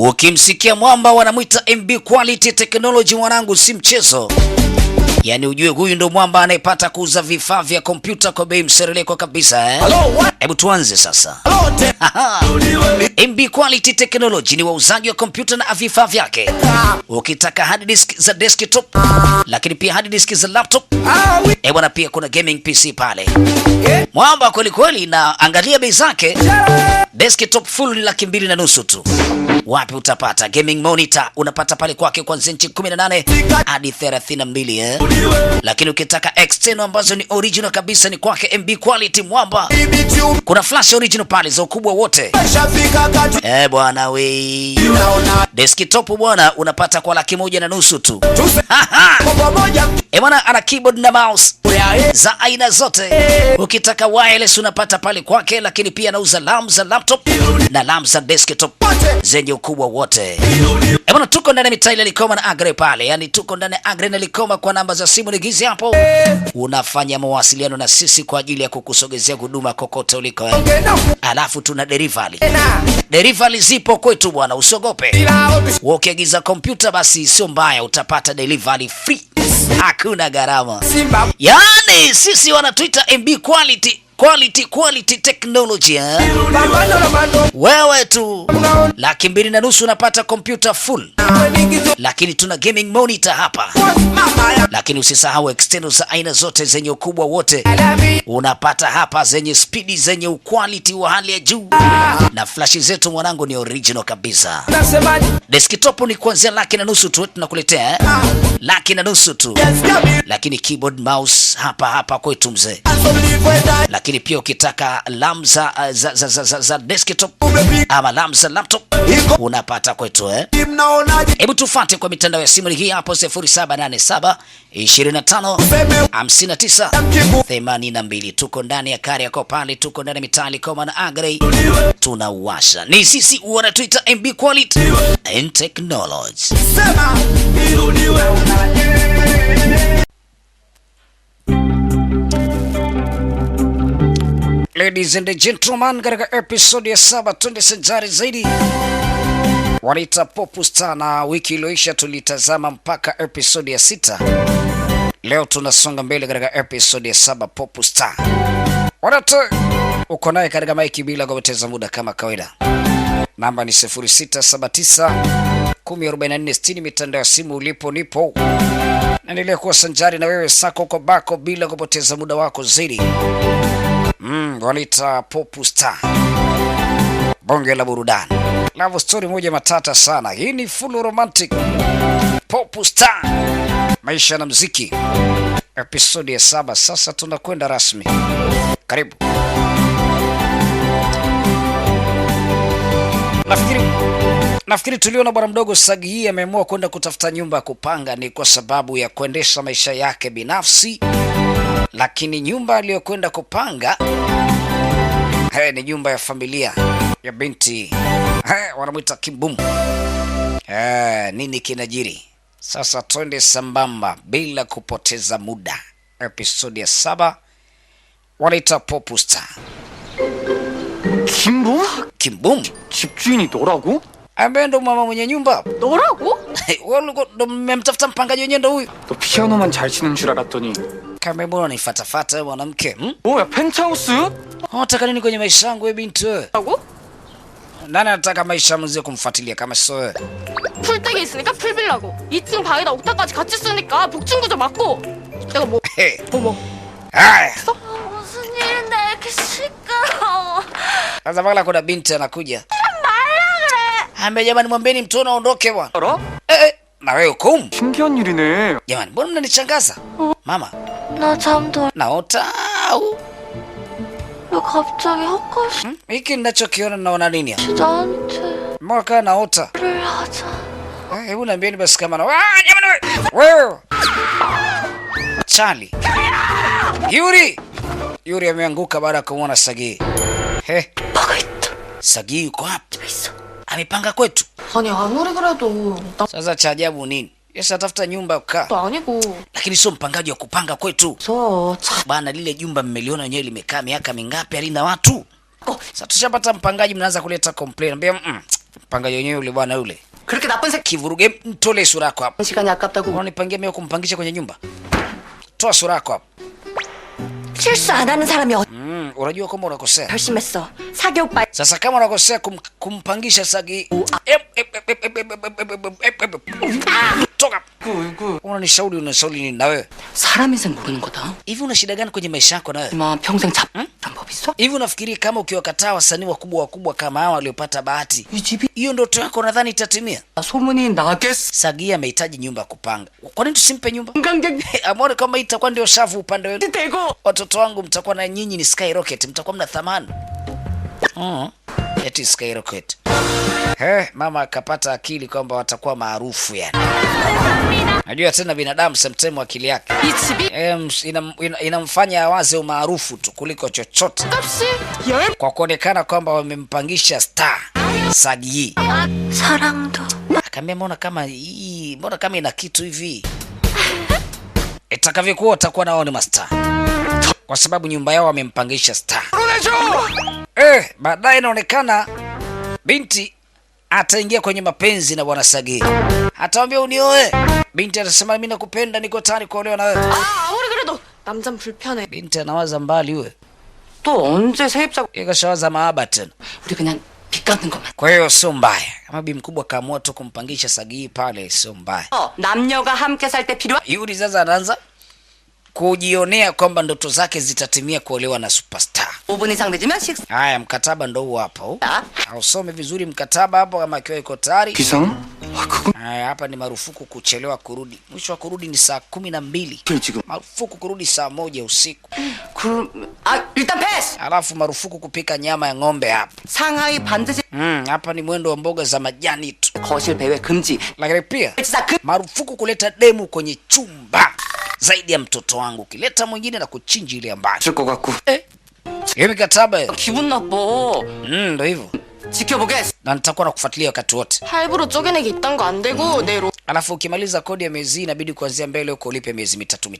Ukimsikia mwamba wanamuita MB Quality Technology mwanangu, si mchezo. Yani ujue huyu ndo mwamba anayepata kuuza vifaa vya kompyuta kwa bei msereleko kabisa Hebu tuanze sasa. MB Quality Technology ni wauzaji wa kompyuta na vifaa vyake. Ukitaka hard disk za desktop, lakini pia hard disk za laptop, bwana pia kuna gaming PC pale. Mwamba kweli kweli, na angalia bei zake. Desktop full ni 2,250 tu. Wapi utapata gaming monitor unapata pale kwake kuanzia inchi 18 hadi 32 Lakini ukitaka external ambazo ni original kabisa ni kwake MB Quality mwamba. Kuna flash original pale za ukubwa wote. Bwana we. Desktop bwana unapata kwa 1,150 tu. Bwana ana keyboard na mouse za aina zote. Ukitaka wireless unapata pale kwake, lakini pia anauza lamp za laptop na lamp za desktop zenye ukubwa wote. Bwana tuko ndani ya mitaa ile Likoma na Agre pale. Yani tuko ndani ya Agre na Likoma kwa namba za simu nigizi hapo. Unafanya mawasiliano na sisi kwa ajili ya kukusogezea huduma kokote uliko. Alafu tuna delivery. Delivery zipo kwetu bwana, usiogope. Ukiagiza kompyuta basi sio mbaya, utapata delivery free. Hakuna gharama. Yani sisi wanatuita MB Quality Technology. Wewe tu 2,250 unapata kompyuta full. Lakini tuna gaming monitor hapa. Lakini usisahau external za aina zote zenye ukubwa wote. Unapata hapa zenye speed zenye quality wa hali ya juu. Na flash zetu mwanangu ni original kabisa. Desktop ni kuanzia 1,500 tu tunakuletea. 1,500 tu. Lakini keyboard mouse hapa kwetu mzee. Lakini pia ukitaka lamp za desktop ama lamp za laptop unapata kwetu Hebu tufuate kwa mitandao ya simu hii hapo 0787 25 59 82. Tuko ndani ya Kariakoo pale, tuko ndani ya mitaa Likoma na Agre. Tunawasha. Ni sisi wanatuita MB Quality and Technology. Ladies and gentlemen, katika episode ya 7 twende sanjari zaidi. Wanaita Popstar, na wiki iliyoisha tulitazama mpaka episode ya 6. Leo tunasonga mbele katika episode ya 7 Popstar. Wanata uko naye katika maiki bila kupoteza muda kama kawaida. Namba ni 0679 104460. Mitandao ya simu ulipo nipo. Naendelea kuwa sanjari na wewe sako kwa bako bila kupoteza muda wako zaidi. Wanaita Popstar. Bonge la burudani. Love story moja matata sana. Hii ni full romantic. Popstar. Maisha na muziki. Episode ya 7. Sasa tunakwenda rasmi. Karibu. Nafikiri tuliona bwana mdogo Sagi hii ameamua kwenda kutafuta nyumba ya kupanga ni kwa sababu ya kuendesha maisha yake binafsi. Lakini nyumba aliyokwenda kupanga ni nyumba ya familia ya binti wanamuita Kimbum. Nini kinajiri? Sasa twende sambamba bila kupoteza muda. Episode ya 7 wanaita Popstar. Kimbum? 집주인이 너라고? Ambaye ndo mama mwenye nyumba. 너라고? Wewe ndo mmemtafuta mpangaji wenyewe ndo huyu. 너 피아노만 잘 치는 줄 알았더니. Kama mbona unifatafata mwanamke? 뭐야 펜트하우스? Unataka nini kwenye maisha yangu wewe binti wewe? 라고? Nani anataka maisha mzee kumfuatilia kama sio wewe? 풀떼기 있으니까 풀 빌라고 2층 방에다 옥탑까지 같이 쓰니까 복층구조 맞고 내가 뭐 Haya. 무슨 일인데 이렇게 시끄러워. Sasa bala kuna binti anakuja. 말라 그래. Ambe jamani mwambeni mtu aondoke bwana. 알아? Na wewe kum? 신기한 일이네. Jamani mbona mnanichangaza? Mama, 나 잠도 naota au? 왜 갑자기 헛것이 Hiki ninachokiona naona nini? 나한테 Mwaka naota. 를 하자. Hebu niambieni basi kama na jamani wewe. Charlie. Yuri ameanguka baada ya kumwona Sagi. 뭐가 있다. Sagi yuko wapi? 있어. Amepanga kwetu. 아니 아무리 그래도 Sasa cha ajabu nini? Yesa tafuta nyumba ukaa. 나도 아니고 Lakini sio mpangaji wa kupanga kwetu. 참. Bana lile jumba mmeliona wenyewe limekaa miaka mingapi halina watu. Sasa tushapata mpangaji mnaanza kuleta complain. Ambia Panga yenyewe yule bwana yule. 그렇게 나쁜 새끼 Kivuruge mtole sura yako hapa. 시간이 아깝다고 Unanipangia mimi kumpangisha kwenye nyumba? Toa sura yako hapa. 실수 안 하는 사람이 Unajua kwamba unakosea. 결심했어. 사기 오빠 Sasa kama unakosea kumpangisha Sagi. Toka. Unanishauri nini na wewe? 사람 인생 모르는 거다. Hivi una shida gani kwenye maisha yako na wewe? 뭐 평생 잡는 법 있어? Hivi unafikiri kama ukiwakataa wasanii wakubwa kama hao waliopata bahati, 이 집이 hiyo ndoto yako nadhani itatimia? 소문이 나겠어. Sagi amehitaji nyumba ya kupanga. Kwa nini tusimpe nyumba? 관광객 Amone kama itakuwa ndio shavu upande wenu. 대고 Watoto wangu mtakuwa na nyinyi ni skyrocket, mtakuwa mna thamani. Eti skyrocket. Mama akapata akili kwamba watakuwa maarufu yani. Najua tena binadamu sometimes akili yake 이 집이 inamfanya awaze umaarufu tu kuliko chochote, 값이 열 kwa kuonekana kwamba wamempangisha star Sagi. 사랑도 Akamwambia mbona kama ina kitu hivi. Itakavyokuwa utakuwa nao ni mastar, kwa sababu nyumba yao wamempangisha star. Baadaye inaonekana binti ataingia kwenye mapenzi na bwana Sagi. Ataambia unioe. Binti atasema mimi nakupenda, niko tayari kuolewa na wewe. 아무리 그래도 남잔 불편해. Binti anawaza mbali wewe. 또 언제 세입자고 Ikashawaza mahaba tena. 우리 그냥 빚 갚는 것만. Kwa hiyo sio mbaya. Kama bi mkubwa kaamua tu kumpangisha Sagi pale, sio mbaya. 남녀가 함께 살 때 필요한 Yuri sasa anaanza kujionea kwamba ndoto zake zitatimia kuolewa na superstar. 5분 이상 늦으면 식사. Haya, mkataba ndo huu hapa. Ausome vizuri mkataba hapo kama akiwa iko tayari. 비상? 아 그건 Haya, hapa ni marufuku kuchelewa kurudi. Mwisho wa kurudi ni saa 12. 지금 Marufuku kurudi saa 1 usiku. 일단 패스. Alafu marufuku kupika nyama ya ng'ombe hapa. 상하이 반드시 Hapa ni mwendo wa mboga za majani tu. 거실 배회 금지. Lakini pia 진짜 그 marufuku kuleta demu kwenye chumba zaidi ya mtoto wangu. Kileta mwingine na kuchinja ile ambayo. 쓸 것 같고 Hiyo mikataba. 기분 나빠. Ndio hivyo. 지켜보겠어. Na nitakuwa nakufuatilia wakati wote. 할부로 쪼개내기 있단 거 안 되고 내 로. Alafu ukimaliza kodi ya miezi inabidi kuanzia mbele huko ulipe miezi mitatu.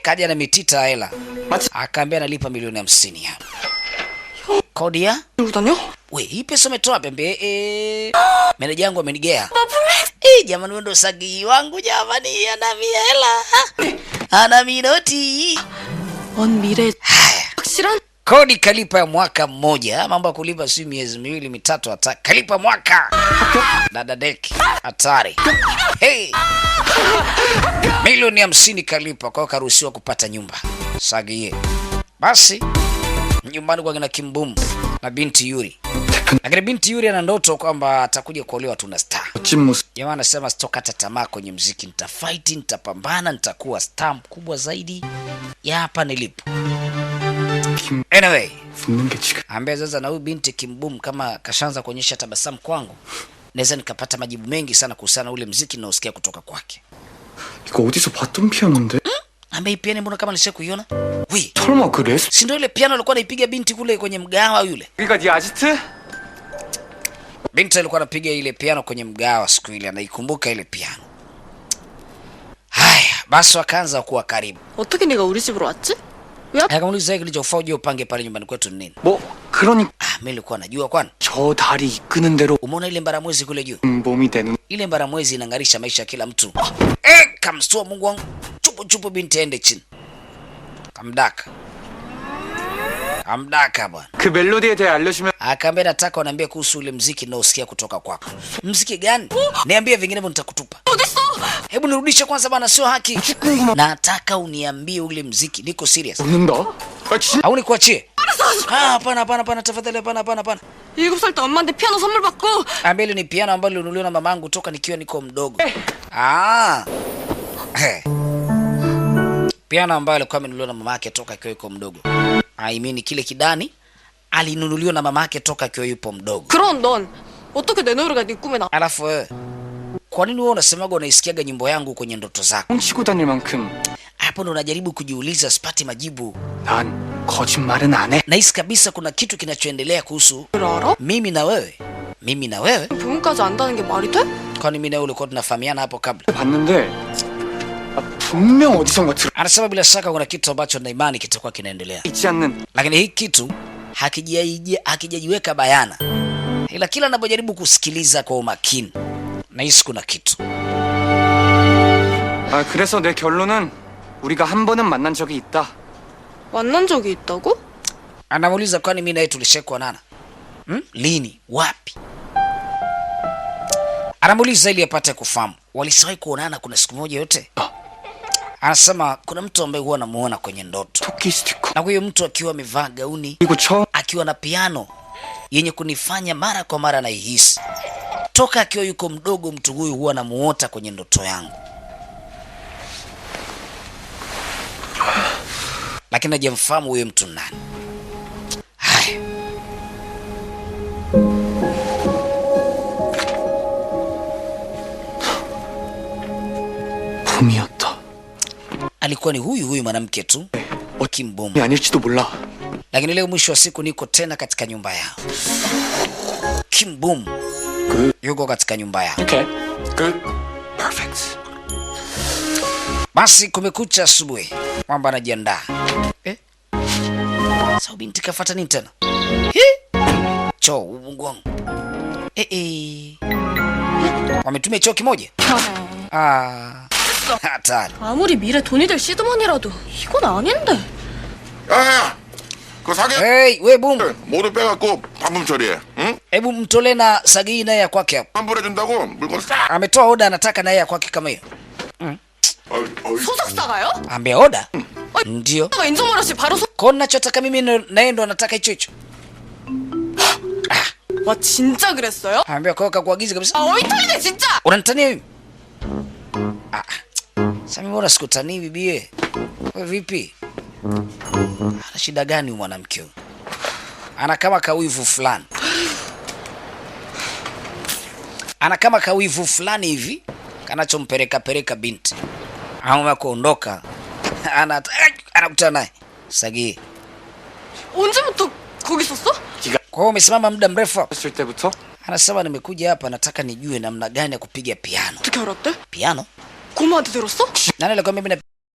Kaja na mitita hela. Akaambia analipa milioni 50 hapa. Kodi ya? 들고 다녀? We, hii pesa umetoa pembe? Meneja yangu amenigea. Jamani wewe ndo Sagi wangu jamani, ana hela. Ana minoti. 먼 미래 확실한 Kodi kalipa ya mwaka mmoja. Mambo ya kulipa si miezi 2 3 hata. Kalipa mwaka. Dada deki. Hatari. Milioni 50 kalipa, kwa karuhusiwa kupata nyumba. Sagi ye. Basi nyumbani kwa kina Kimbum na binti Yuri. Lakini binti Yuri ana ndoto kwamba atakuja kuolewa tu na star. 멋진 모습 Jamaa anasema sitokata tamaa kwenye muziki, nitafight, nitapambana, nitakuwa star mkubwa zaidi ya hapa nilipo. Anyway, 붙는 게 지금 ambia sasa na huyu binti Kimbum kama kashaanza kuonyesha tabasamu kwangu, naweza nikapata majibu mengi sana kuhusiana na ule muziki ninaosikia kutoka kwake. 이거 어디서 봤던 피아노인데? Ambaye piano mbona kama nisha kuiona? Wi, 설마 그 레스? si ndio ile piano alikuwa anaipiga binti kule kwenye mgawa yule? 여기가 네 아지트? Binti alikuwa anapiga ile piano kwenye mgawa siku ile, anaikumbuka ile piano. Haya, basi wakaanza kuwa karibu. 어떻게 네가 우리 집으로 왔지? 왜? Akamuuliza kilichofaa uje upange pale nyumbani kwetu ni nini? 뭐 그러니 Mimi nilikuwa najua kwani. 저 다리 이끄는 대로 Umeona ile mbaramwezi kule juu? 몸이 되는 Ile mbaramwezi inangarisha maisha ya kila mtu. Kamstua Mungu wangu. Chupu binti ende chini. Kamdaka bwana. 그 멜로디에 대해 알려주면 Akaambia nataka wanaambia kuhusu ule mziki ninaosikia kutoka kwako. Mziki gani? Niambie vinginevyo nitakutupa. Hebu nirudishe kwanza bwana, sio haki. Nataka uniambie ule mziki, niko serious. 웃는다? 아 진... Au nikuachie? Hapana tafadhali, hapana. 7살 때 엄마한테 피아노 선물 받고 Ambia ile ni piano ambayo nilinunuliwa na mamangu toka nikiwa niko mdogo. Piano ambayo alikuwa amenunuliwa na mamake toka akiwa yuko mdogo. I mean kile kidani alinunuliwa na mamake toka akiwa yupo mdogo. 그런 넌 어떻게 내 노래가 네 꿈에 나? Alafu wewe, kwa nini wewe unasemaga unaisikiaga nyimbo yangu kwenye ndoto zako? 훔치고 다닐 만큼 Hapo ndo unajaribu kujiuliza, sipati majibu. 난 거짓말은 안 해. Nahisi kabisa kuna kitu kinachoendelea kuhusu 알아? mimi na wewe. 부분까지 안다는 게 말이 돼? Kwani mimi na wewe ulikuwa tunafahamiana hapo kabla? 봤는데 아, 분명 어디선가 들어 Anasema bila shaka kuna kitu ambacho na imani kitakuwa kinaendelea. 있지 않는 Lakini hiki kitu hakijajiweka bayana. ila kila anapojaribu kusikiliza kwa umakini nahisi kuna kitu. 아, 그래서 내 결론은 우리가 한 번은 만난 적이 있다. 만난 적이 있다고? Anamuuliza kwani mimi naye tulishekuonana? Lini? Wapi? Anamuuliza ili apate kufahamu. Walishawahi kuonana kuna siku moja yote? Anasema kuna mtu ambaye huwa anamuona kwenye ndoto. 토끼 스티커. Na huyo mtu akiwa amevaa gauni, 그리고 처음 akiwa na piano yenye kunifanya mara kwa mara naihisi. Toka akiwa yuko mdogo mtu huyu huwa anamuota kwenye ndoto yangu. Lakini hajamfahamu huyo mtu nani. Haya. 붐이었다. Alikuwa ni huyu mwanamke tu. Kim Bum. 아닐지도 몰라. Lakini leo mwisho wa siku niko tena katika nyumba yao. Kim Bum yuko katika nyumba yao. Okay. Good. Perfect. Basi kumekucha asubuhi. Mwamba anajiandaa. Sasa binti kafuata nini tena? Choo Mungu wangu. Wametumia choo kimoja? hatari. 아무리 미래 돈이 될 시드머니라도 이건 아닌데. 야야야, 그거 사게 Hey, we Bum. 모두 빼갖고 반품 처리해. 응? Hebu mtolee na Sagii naye ya kwake hapo. 환불해준다고 물건 싹. Ametoa oda anataka naye ya kwake kama hiyo. 소속사가요? Ambia oda? Ndio. 가 인정을 하시 바로 소... Kwa ninachotaka mimi naye ndo anataka hicho hicho. 와 진짜 그랬어요? Ambia kwa kuagiza kabisa. 아 어이탈리네 진짜! Unanitania mimi? Sasa mimi mbona sikutanii bibie? Wewe vipi? Ana shida gani huyu mwanamke huyu? Ana kama kawivu fulani. Ana kama kawivu fulani hivi kanachompeleka binti. Auma kuondoka. Anakutana naye. Sagii. 언제부터 거기 있었어? Kwa hiyo umesimama muda mrefu hapa. 했을 때부터 Anasema nimekuja hapa nataka nijue namna gani ya kupiga piano. 어떻게 알았대? Piano? 고모한테 들었어? Nani alikwambia mimi